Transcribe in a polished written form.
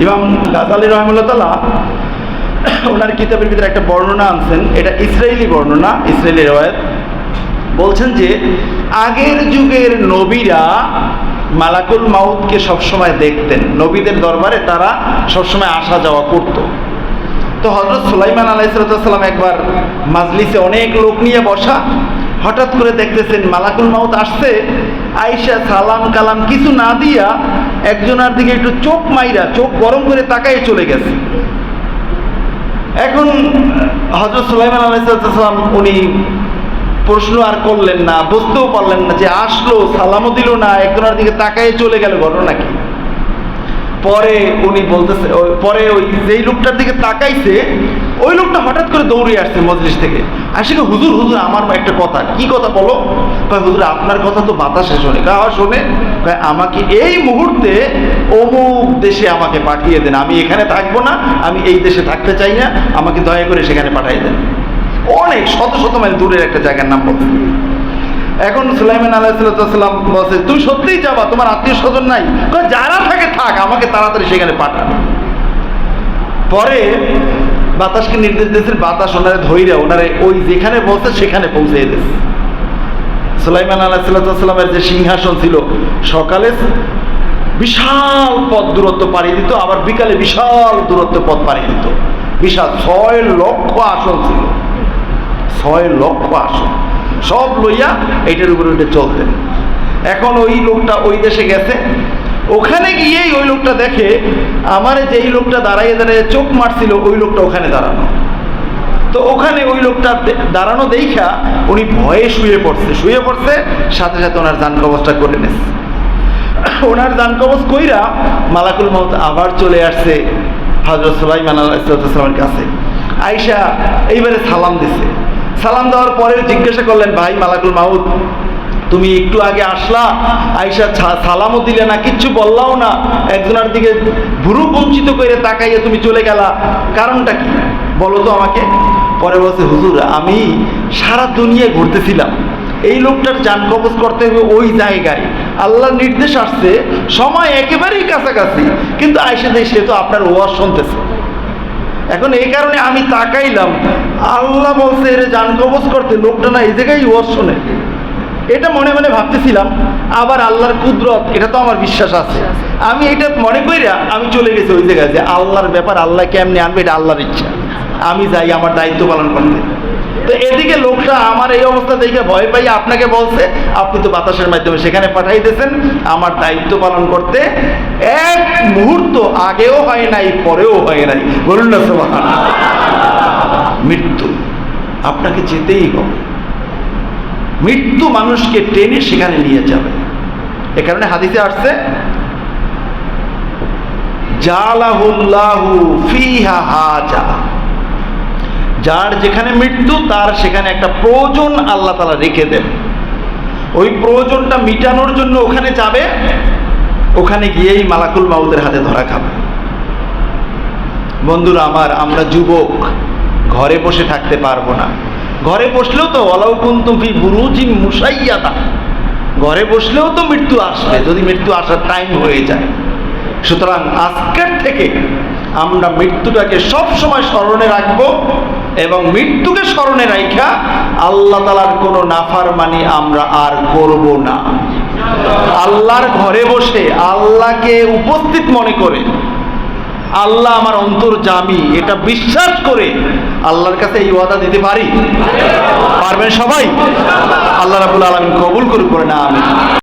ইমাম গাজালি রহমাতুল্লাহ তাআলা ওনার কিতাবের ভিতরে একটা বর্ণনা আনছেন, এটা ইসরায়েলি বর্ণনা, ইসরায়েলি রওয়ায়াত। বলছেন যে আগের যুগের নবীরা মালাকুল মাউতকে সবসময় দেখতেন, নবীদের দরবারে তারা সবসময় আসা যাওয়া করত। তো হযরত সুলাইমান আলাইহিস সালাম একবার মাজলিসে অনেক লোক নিয়ে বসা, হঠাৎ করে দেখতেছেন মালাকুল মাউত আসছে। আয়েশা সালাম কালাম কিছু না দিয়া একজনের দিকে একটু চোখ মাইরা, চোখ গরম করে তাকায় চলে গেছে। এখন হযরত সুলাইমান আলাইহিস সালাম উনি প্রশ্ন আর করলেন না, বুঝতেও পারলেন না যে আসলো, সালামও দিল না, একজনের দিকে তাকায় চলে গেল, ঘটনা কি? পরে উনি বলতেছে, পরে ওই যেই লোকটার দিকে তাকাইছে ওই লোকটা হঠাৎ করে দৌড়ে আসছে মজলিস থেকে, আসে হুজুর হুজুর আমার একটা কথা। কি কথা বলো? হুজুর আপনার কথা তো বাতাসে শোনে। শোনে? আমাকে এই মুহূর্তে অমুক দেশে আমাকে পাঠিয়ে দেন, আমি এখানে থাকবো না, আমি এই দেশে থাকতে চাই না, আমাকে দয়া করে সেখানে পাঠিয়ে দেন। অনেক শত শত মাইল দূরের একটা জায়গার নাম বলছে। এখন সুলাইমান আলাইহিস সালাম বলছে, তুমি সত্যিই যাবা? তোমার আত্মীয় স্বজন নাই? যারা থাকে থাক, আমাকে তাড়াতাড়ি সেখানে পাঠান। পরে বাতাসকে নির্দেশ দিয়েছেন, বাতাস ওনারে ধৈর্য ওনারে ওই যেখানে বলছে সেখানে পৌঁছে দিয়েছে। সুলাইমান আলাইহিস সালামের যে সিংহাসন ছিল, সকালে বিশাল পথ দূরত্ব পাড়ি দিত, আবার বিকালে বিশাল দূরত্ব পথ পাড়ি দিত। বিশাল 6 লক্ষ আসন ছিল, 6 লক্ষ আসন সব লইয়া এইটার উপরে উঠে চলতেন। এখন ওই লোকটা ওই দেশে গেছে, ওখানে গিয়েই ওই লোকটা দেখে আমার যেই লোকটা দাঁড়াইয়ে দাঁড়িয়ে চোখ মারছিল ওই লোকটা ওখানে দাঁড়ানো। তো ওখানে ওই লোকটা দাঁড়ানো দেখা উনি ভয়ে শুয়ে পড়ছে, সাথে সাথে ওনার জান কবজটা করে নিয়েছে। ওনার জান কবজ কইরা মালাকুল মাউত আবার চলে আসছে হযরত সুলাইমান আলাইহিস সালামের কাছে। আয়েশা এইবারে সালাম দিছে। সালাম দেওয়ার পরে জিজ্ঞাসা করলেন, ভাই মালাকুল মাউত তুমি একটু আগে আসলা, আয়েশা সালামও দিলে না, কিচ্ছু বললাও না, একজনের দিকে ভুরু কুঞ্চিত করে তাকাইয়ে তুমি চলে গেলা, কারণটা কি বলো তো আমাকে? পরে বলছে, হুজুর আমি সারা দুনিয়ায় ঘুরতেছিলাম, এই লোকটার জান কবজ করতে হবে ওই জায়গায়, আল্লাহর নির্দেশ আসছে, সময় একেবারেই কাছাকাছি, কিন্তু আয়েশা দেয় সে তো আপনার ওয়াজ শুনতেছে। এখন এই কারণে আমি তাকাইলাম, আল্লাহ বলছে এর জান কবজ করতে, লোকটা না এই জায়গায় ওয়াজ শোনে। এটা মনে মনে ভাবতেছিলাম, আবার আল্লাহর কুদরত এটা তো আমার বিশ্বাস আছে, আমি এটা মনে কইরা আমি চলে গেছি ওই জায়গায়, যে আল্লাহর ব্যাপার, আল্লাহ কেমনে আনবে এটা আল্লাহর ইচ্ছা, আমি যাই আমার দায়িত্ব পালন করতে। তো এদিকে লোকটা আমার এই অবস্থা দেখে ভয় পাই আপনাকে বলছে, আপনি তো বাতাসের মাধ্যমে সেখানে পাঠাইতেছেন, আমার দায়িত্ব পালন করতে এক মুহূর্ত আগেও হয় নাই, পরেও হয় নাই। বলুন না সুবহানাল্লাহ। মৃত্যু আপনাকে যেতেই হবে, মৃত্যু মানুষকে টেনে সেখানে নিয়ে যাবে। এ কারণে হাদিসে আসছে, জালাহুল্লাহু ফিহা হাজা, যার যেখানে মৃত্যু তার সেখানে একটা প্রয়োজন আল্লাহ তাআলা রেখে দেন, ওই প্রয়োজনটা মিটানোর জন্য ওখানে যাবে, ওখানে গিয়েই মালাকুল মাউতের হাতে ধরা খাবে। বন্ধুরা আমার, আমরা যুবক, ঘরে বসে থাকতে পারবো না। ঘরে বসলেও তো ওয়ালাউ কুনতুম ফি বুরুজিন মুশাইয়াদা, ঘরে বসলেও তো মৃত্যু আসবে যদি মৃত্যু আসার টাইম হয়ে যায়। সুতরাং আজকের থেকে আমরা মৃত্যুটাকে সব সময় স্মরণে রাখবো, এবং মৃত্যুকে স্মরণে রাখা আল্লাহ তাআলার কোনো নাফরমানি আমরা আর করব না। আল্লাহর ঘরে বসে আল্লাহকে উপস্থিত মনে করে, আল্লাহ আমার অন্তর্যামী এটা বিশ্বাস করে আল্লাহর কাছে এই ওয়াদা দিতে পারি? পারবেন সবাই? আল্লাহ রাব্বুল আলামিন কবুল করুন না। আমিন।